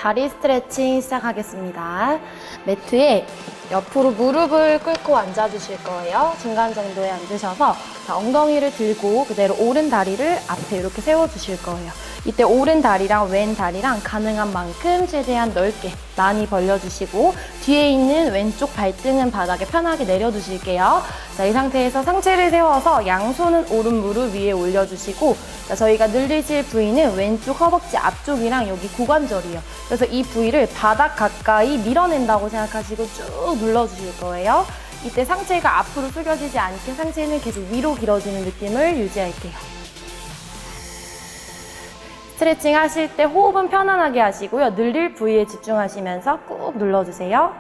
다리 스트레칭 시작하겠습니다. 매트에 옆으로 무릎을 꿇고 앉아주실 거예요. 중간 정도에 앉으셔서 엉덩이를 들고 그대로 오른 다리를 앞에 이렇게 세워주실 거예요. 이때 오른 다리랑 왼 다리랑 가능한 만큼 최대한 넓게 많이 벌려주시고 뒤에 있는 왼쪽 발등은 바닥에 편하게 내려두실게요. 자, 이 상태에서 상체를 세워서 양손은 오른 무릎 위에 올려주시고 자, 저희가 늘리실 부위는 왼쪽 허벅지 앞쪽이랑 여기 고관절이에요. 그래서 이 부위를 바닥 가까이 밀어낸다고 생각하시고 쭉 눌러주실 거예요. 이때 상체가 앞으로 숙여지지 않게 상체는 계속 위로 길어지는 느낌을 유지할게요. 스트레칭 하실 때 호흡은 편안하게 하시고요. 늘릴 부위에 집중하시면서 꾹 눌러주세요.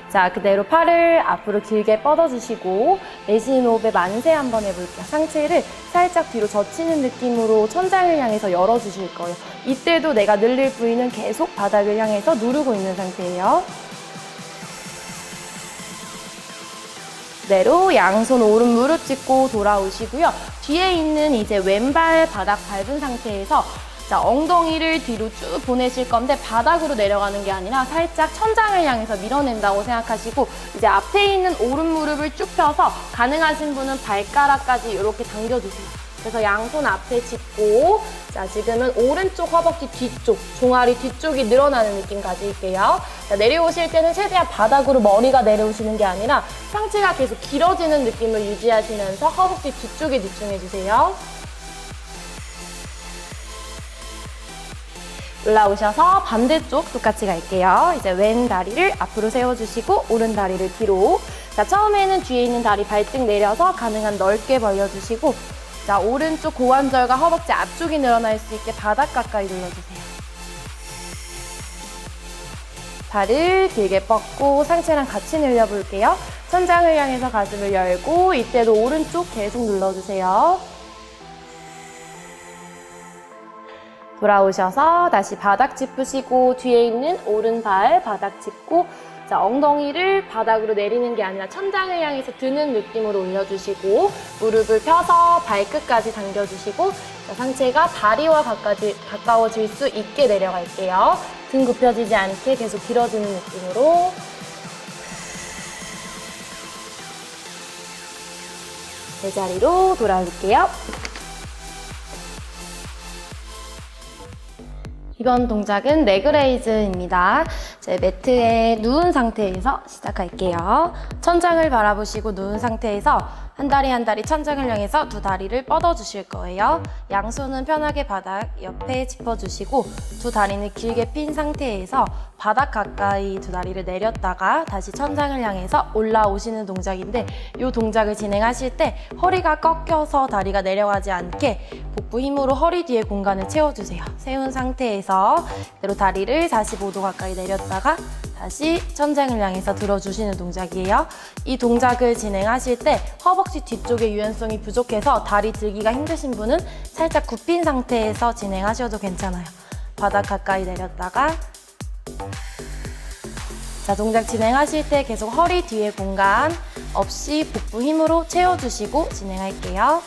자, 그대로 팔을 앞으로 길게 뻗어주시고 내쉬는 호흡에 만세 한번 해볼게요. 상체를 살짝 뒤로 젖히는 느낌으로 천장을 향해서 열어주실 거예요. 이때도 내가 늘릴 부위는 계속 바닥을 향해서 누르고 있는 상태예요. 그대로 양손 오른 무릎 짚고 돌아오시고요. 뒤에 있는 이제 왼발 바닥 밟은 상태에서 자, 엉덩이를 뒤로 쭉 보내실 건데 바닥으로 내려가는 게 아니라 살짝 천장을 향해서 밀어낸다고 생각하시고 이제 앞에 있는 오른 무릎을 쭉 펴서 가능하신 분은 발가락까지 이렇게 당겨주세요. 그래서 양손 앞에 짚고 자, 지금은 오른쪽 허벅지 뒤쪽, 종아리 뒤쪽이 늘어나는 느낌 가질게요. 자, 내려오실 때는 최대한 바닥으로 머리가 내려오시는 게 아니라 상체가 계속 길어지는 느낌을 유지하시면서 허벅지 뒤쪽에 집중해주세요. 올라오셔서 반대쪽 똑같이 갈게요. 이제 왼 다리를 앞으로 세워주시고 오른 다리를 뒤로. 자, 처음에는 뒤에 있는 다리 발등 내려서 가능한 넓게 벌려주시고 자, 오른쪽 고관절과 허벅지 앞쪽이 늘어날 수 있게 바닥 가까이 눌러주세요. 발을 길게 뻗고 상체랑 같이 늘려볼게요. 천장을 향해서 가슴을 열고 이때도 오른쪽 계속 눌러주세요. 돌아오셔서 다시 바닥 짚으시고 뒤에 있는 오른발 바닥 짚고 자, 엉덩이를 바닥으로 내리는 게 아니라 천장을 향해서 드는 느낌으로 올려주시고 무릎을 펴서 발끝까지 당겨주시고 자, 상체가 다리와 가까워질 수 있게 내려갈게요. 등 굽혀지지 않게 계속 길어지는 느낌으로 제자리로 돌아올게요. 이번 동작은 레그레이즈입니다. 제 매트에 누운 상태에서 시작할게요. 천장을 바라보시고 누운 상태에서 한 다리 천장을 향해서 두 다리를 뻗어주실 거예요. 양손은 편하게 바닥 옆에 짚어주시고 두 다리는 길게 핀 상태에서 바닥 가까이 두 다리를 내렸다가 다시 천장을 향해서 올라오시는 동작인데 이 동작을 진행하실 때 허리가 꺾여서 다리가 내려가지 않게 복부 힘으로 허리 뒤에 공간을 채워주세요. 세운 상태에서 그대로 다리를 45도 가까이 내렸다가 다시 천장을 향해서 들어주시는 동작이에요. 이 동작을 진행하실 때 허벅지 뒤쪽의 유연성이 부족해서 다리 들기가 힘드신 분은 살짝 굽힌 상태에서 진행하셔도 괜찮아요. 바닥 가까이 내렸다가 자, 동작 진행하실 때 계속 허리 뒤에 공간 없이 복부 힘으로 채워주시고 진행할게요.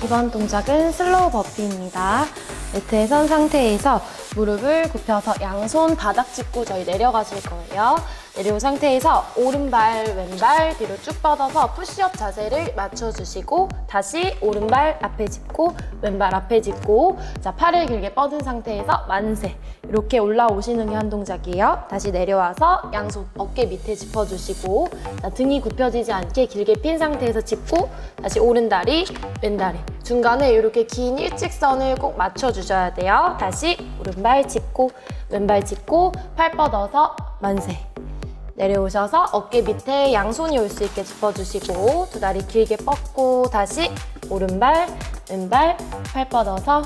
이번 동작은 슬로우 버피입니다. 매트에 선 상태에서 무릎을 굽혀서 양손 바닥 짚고 저희 내려가실 거예요. 내려온 상태에서 오른발, 왼발 뒤로 쭉 뻗어서 푸시업 자세를 맞춰주시고 다시 오른발 앞에 짚고 왼발 앞에 짚고 자 팔을 길게 뻗은 상태에서 만세 이렇게 올라오시는 게 한 동작이에요. 다시 내려와서 양손 어깨 밑에 짚어주시고 자, 등이 굽혀지지 않게 길게 핀 상태에서 짚고 다시 오른다리, 왼다리 중간에 이렇게 긴 일직선을 꼭 맞춰주셔야 돼요. 다시 오른발 짚고 왼발 짚고 팔 뻗어서 만세 내려오셔서 어깨 밑에 양손이 올 수 있게 짚어주시고 두 다리 길게 뻗고 다시 오른발, 왼발, 팔 뻗어서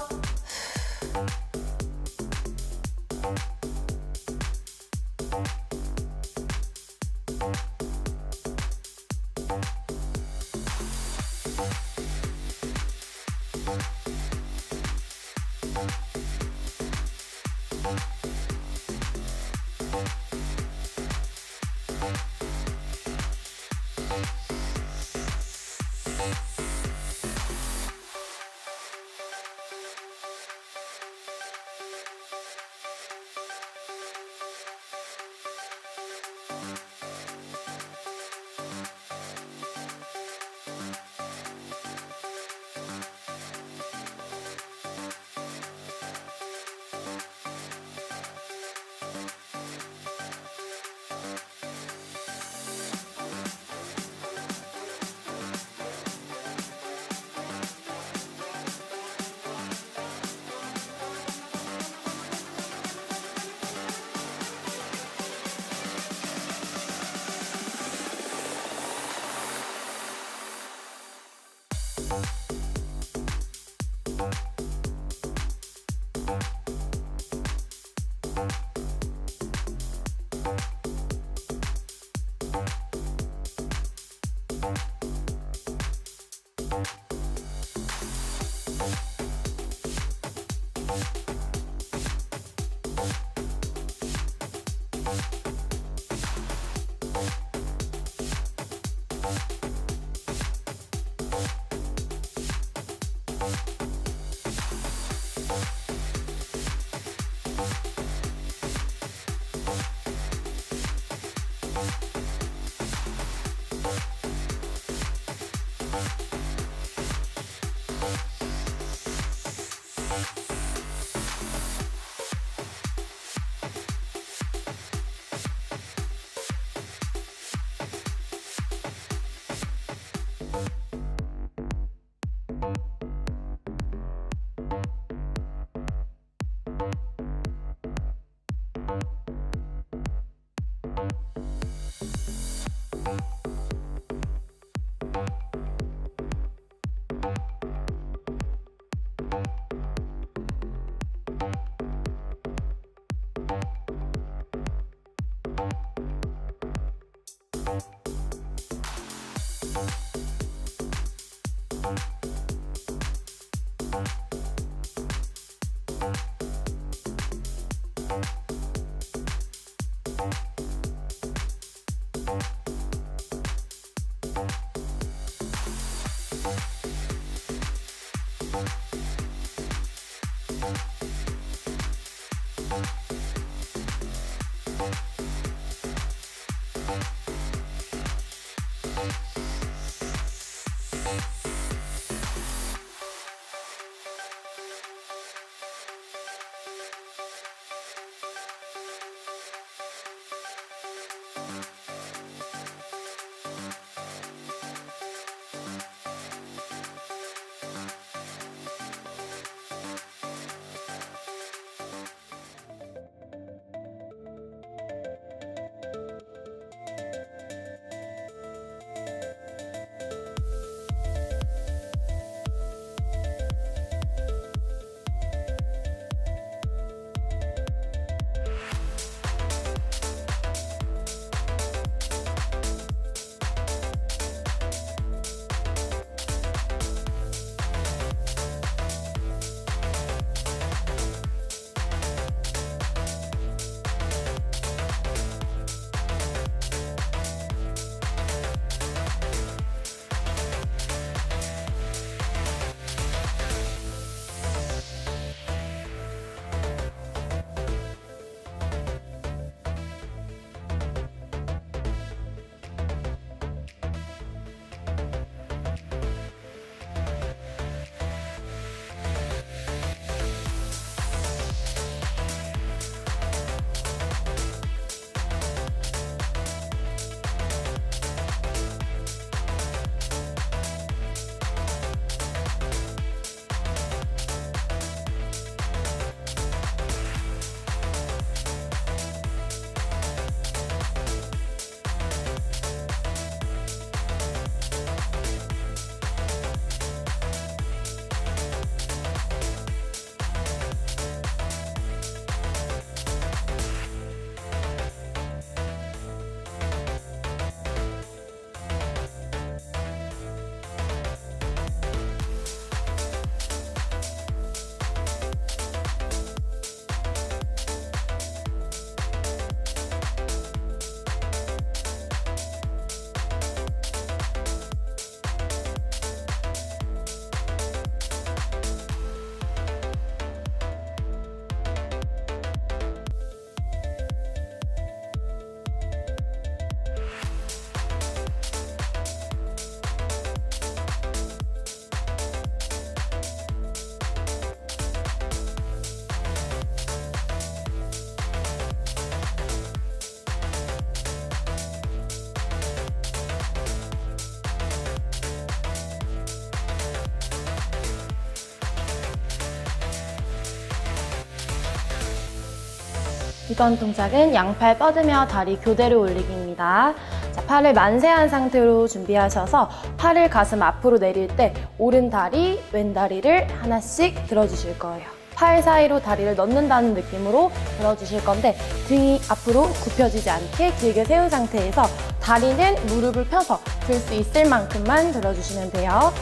이번 동작은 양팔 뻗으며 다리 교대로 올리기입니다. 자, 팔을 만세한 상태로 준비하셔서 팔을 가슴 앞으로 내릴 때 오른 다리, 왼 다리를 하나씩 들어주실 거예요. 팔 사이로 다리를 넣는다는 느낌으로 들어주실 건데 등이 앞으로 굽혀지지 않게 길게 세운 상태에서 다리는 무릎을 펴서 들 수 있을 만큼만 들어주시면 돼요.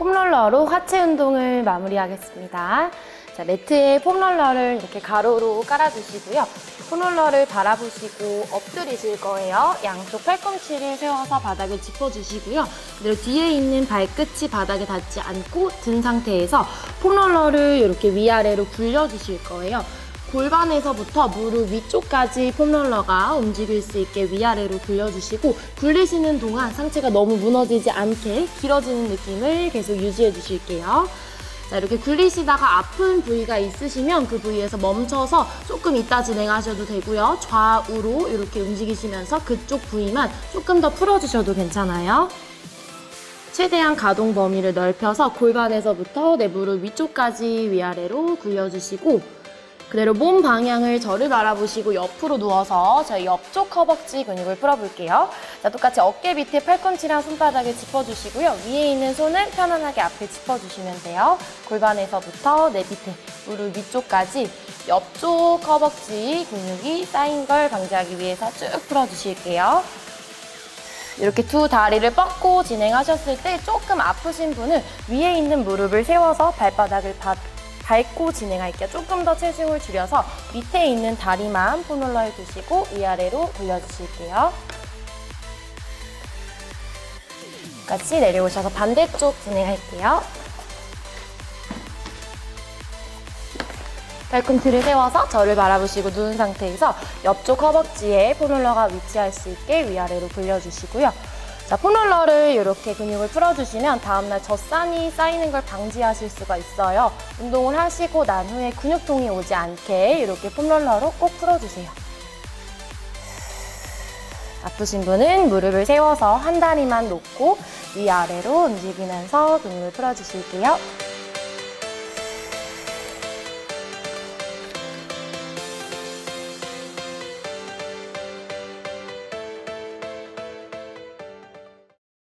폼롤러로 하체 운동을 마무리하겠습니다. 자, 매트에 폼롤러를 이렇게 가로로 깔아주시고요. 폼롤러를 바라보시고 엎드리실 거예요. 양쪽 팔꿈치를 세워서 바닥을 짚어주시고요. 그대로 뒤에 있는 발끝이 바닥에 닿지 않고 든 상태에서 폼롤러를 이렇게 위아래로 굴려주실 거예요. 골반에서부터 무릎 위쪽까지 폼롤러가 움직일 수 있게 위아래로 굴려주시고 굴리시는 동안 상체가 너무 무너지지 않게 길어지는 느낌을 계속 유지해 주실게요. 자, 이렇게 굴리시다가 아픈 부위가 있으시면 그 부위에서 멈춰서 조금 이따 진행하셔도 되고요. 좌우로 이렇게 움직이시면서 그쪽 부위만 조금 더 풀어주셔도 괜찮아요. 최대한 가동 범위를 넓혀서 골반에서부터 내 무릎 위쪽까지 위아래로 굴려주시고 그대로 몸 방향을 저를 바라보시고 옆으로 누워서 저희 옆쪽 허벅지 근육을 풀어볼게요. 자, 똑같이 어깨 밑에 팔꿈치랑 손바닥을 짚어주시고요. 위에 있는 손은 편안하게 앞에 짚어주시면 돼요. 골반에서부터 내 밑에 무릎 위쪽까지 옆쪽 허벅지 근육이 쌓인 걸 방지하기 위해서 쭉 풀어주실게요. 이렇게 두 다리를 뻗고 진행하셨을 때 조금 아프신 분은 위에 있는 무릎을 세워서 발바닥을 밟고 진행할게요. 조금 더 체중을 줄여서 밑에 있는 다리만 폼롤러에 두시고 위아래로 굴려주실게요. 같이 내려오셔서 반대쪽 진행할게요. 발꿈치를 세워서 저를 바라보시고 누운 상태에서 옆쪽 허벅지에 폼롤러가 위치할 수 있게 위아래로 굴려주시고요. 자, 폼롤러를 이렇게 근육을 풀어주시면 다음날 젖산이 쌓이는 걸 방지하실 수가 있어요. 운동을 하시고 난 후에 근육통이 오지 않게 이렇게 폼롤러로 꼭 풀어주세요. 아프신 분은 무릎을 세워서 한 다리만 놓고 위아래로 움직이면서 근육을 풀어주실게요.